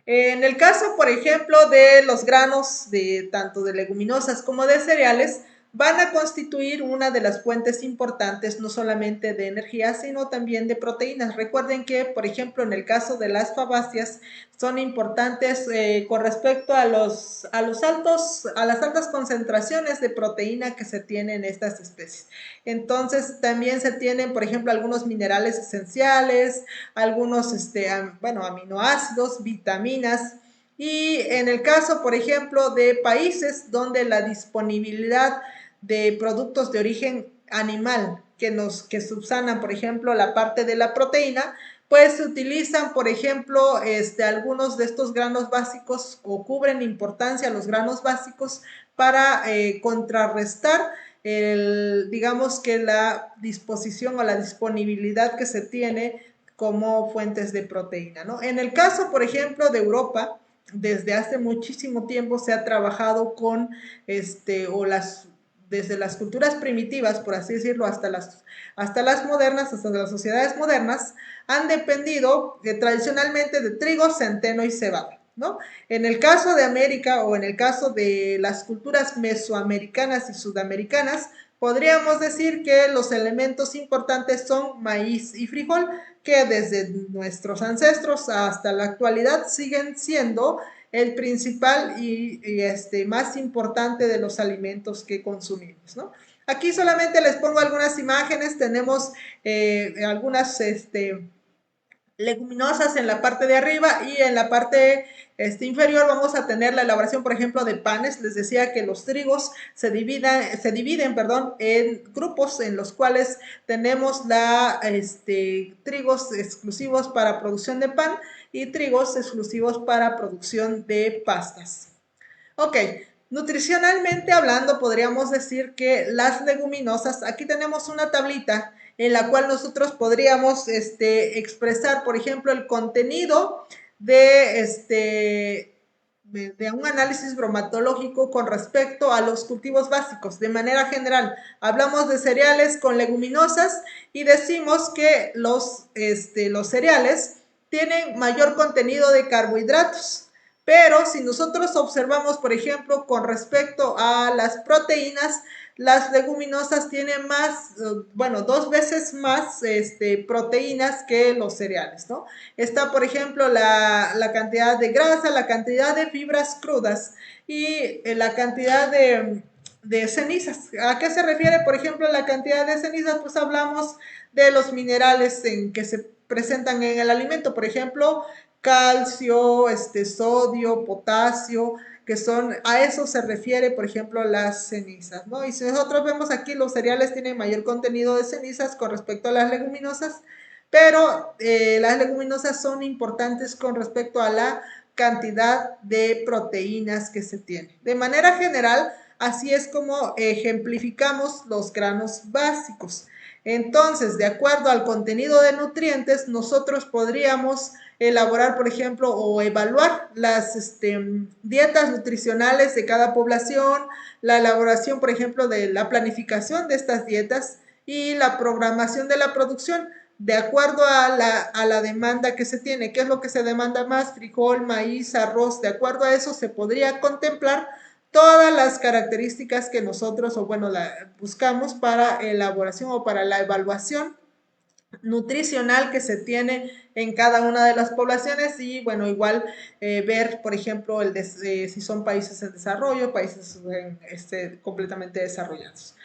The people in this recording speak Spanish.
En el caso, por ejemplo, de los granos, de tanto de leguminosas como de cereales, van a constituir una de las fuentes importantes no solamente de energía, sino también de proteínas. Recuerden que, por ejemplo, en el caso de las fabáceas, son importantes con respecto a a las altas concentraciones de proteína que se tienen en estas especies. Entonces, también se tienen, por ejemplo, algunos minerales esenciales, algunos, bueno, aminoácidos, vitaminas. Y en el caso, por ejemplo, de países donde la disponibilidad de productos de origen animal que subsanan, por ejemplo, la parte de la proteína, pues se utilizan, por ejemplo, algunos de estos granos básicos o cubren importancia los granos básicos para contrarrestar digamos que la disposición o la disponibilidad que se tiene como fuentes de proteína, ¿no? En el caso, por ejemplo, de Europa, desde hace muchísimo tiempo se ha trabajado con, o desde las culturas primitivas, por así decirlo, hasta las modernas, hasta las sociedades modernas, han dependido tradicionalmente de trigo, centeno y cebada, ¿no? En el caso de América o en el caso de las culturas mesoamericanas y sudamericanas, podríamos decir que los elementos importantes son maíz y frijol, que desde nuestros ancestros hasta la actualidad siguen siendo el principal y más importante de los alimentos que consumimos, ¿no? Aquí solamente les pongo algunas imágenes, tenemos algunas leguminosas en la parte de arriba y en la parte inferior vamos a tener la elaboración, por ejemplo, de panes. Les decía que los trigos se dividen, perdón, en grupos en los cuales tenemos trigos exclusivos para producción de pan y trigos exclusivos para producción de pastas. Ok, nutricionalmente hablando, podríamos decir que las leguminosas, aquí tenemos una tablita en la cual nosotros podríamos expresar, por ejemplo, el contenido de, de un análisis bromatológico con respecto a los cultivos básicos. De manera general, hablamos de cereales con leguminosas y decimos que los cereales tienen mayor contenido de carbohidratos. Pero si nosotros observamos, por ejemplo, con respecto a las proteínas, las leguminosas tienen más, bueno, 2 veces más proteínas que los cereales, ¿no? Está, por ejemplo, la cantidad de grasa, la cantidad de fibras crudas y la cantidad de cenizas. ¿A qué se refiere, por ejemplo, la cantidad de cenizas? Pues hablamos de los minerales que se presentan en el alimento, por ejemplo, calcio, sodio, potasio, que son, a eso se refiere, por ejemplo, las cenizas, ¿no? Y si nosotros vemos aquí, los cereales tienen mayor contenido de cenizas con respecto a las leguminosas, pero las leguminosas son importantes con respecto a la cantidad de proteínas que se tiene. De manera general, así es como ejemplificamos los granos básicos. Entonces, de acuerdo al contenido de nutrientes, nosotros podríamos elaborar, por ejemplo, o evaluar las dietas nutricionales de cada población, la elaboración, por ejemplo, de la planificación de estas dietas y la programación de la producción de acuerdo a la demanda que se tiene. ¿Qué es lo que se demanda más? Frijol, maíz, arroz. De acuerdo a eso se podría contemplar todas las características que nosotros, o bueno, buscamos para elaboración o para la evaluación nutricional que se tiene en cada una de las poblaciones y bueno, igual ver, por ejemplo, si son países en desarrollo, países completamente desarrollados.